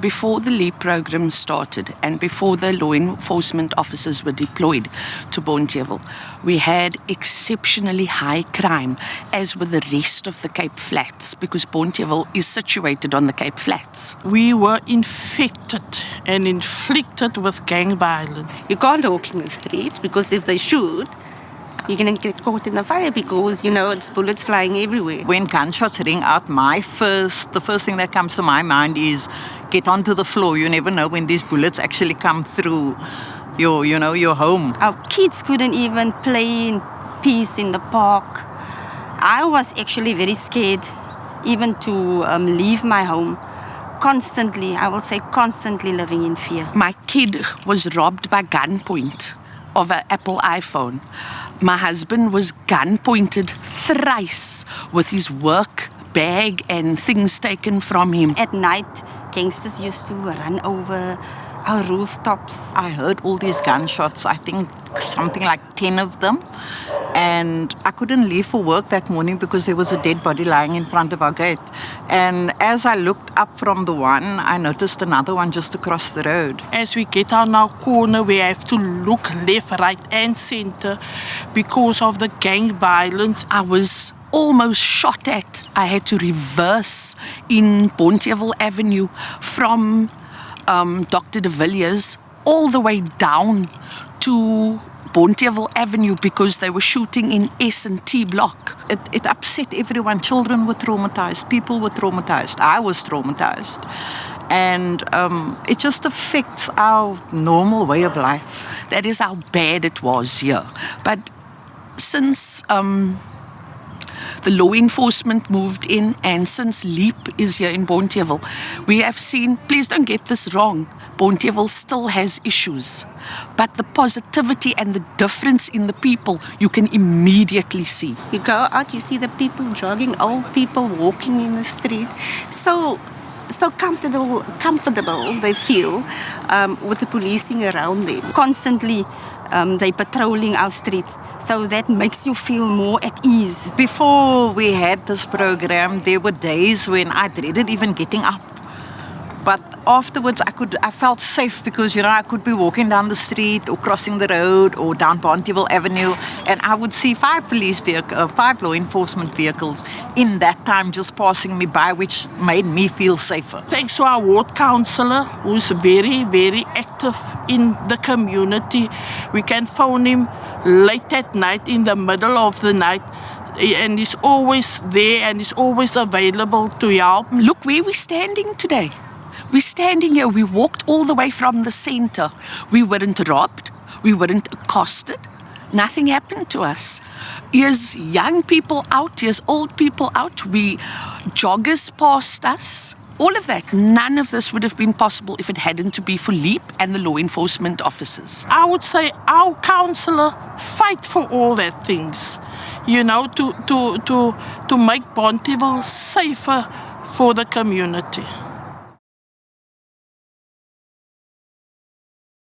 Before the LEAP program started and before the law enforcement officers were deployed to Bonteheuwel, we had exceptionally high crime, as with the rest of the Cape Flats, because Bonteheuwel is situated on the Cape Flats. We were infected and inflicted with gang violence. You can't walk in the street because if they shoot, you're going to get caught in the fire because, it's bullets flying everywhere. When gunshots ring out, the first thing that comes to my mind is get onto the floor. You never know when these bullets actually come through your home. Our kids couldn't even play in peace in the park. I was actually very scared even to leave my home. Constantly living in fear. My kid was robbed by gunpoint of an Apple iPhone. My husband was gun-pointed thrice with his work bag and things taken from him. At night, gangsters used to run over our rooftops. I heard all these gunshots, I think something like 10 of them. And I couldn't leave for work that morning because there was a dead body lying in front of our gate. And as I looked up from the one, I noticed another one just across the road. As we get on our corner, we have to look left, right and center because of the gang violence. I was almost shot at. I had to reverse in Bonteheuwel Avenue from Dr. de Villiers all the way down to Bonteheuwel Avenue because they were shooting in S and T block. It upset everyone. Children were traumatized. People were traumatized. I was traumatized. And it just affects our normal way of life. That is how bad it was here. But since the law enforcement moved in and since LEAP is here in Bonteheuwel, we have seen, please don't get this wrong, Bonteheuwel still has issues. But the positivity and the difference in the people, you can immediately see. You go out, you see the people jogging, old people walking in the street. So comfortable they feel with the policing around them. Constantly, they patrolling our streets. So that makes you feel more at ease. Before we had this program, there were days when I dreaded even getting up. But afterwards, I felt safe because, I could be walking down the street or crossing the road or down Bonteheuwel Avenue and I would see 5 law enforcement vehicles in that time just passing me by, which made me feel safer. Thanks to our ward councillor, who's very, very active in the community. We can phone him late at night, in the middle of the night, and he's always there and he's always available to help. Look where we're standing today. We're standing here. We walked all the way from the center. We weren't robbed. We weren't accosted. Nothing happened to us. Here's young people out. Here's old people out. Joggers passed us. All of that. None of this would have been possible if it hadn't to be for LEAP and the law enforcement officers. I would say our councillor fight for all that things, to make Bonteheuwel safer for the community.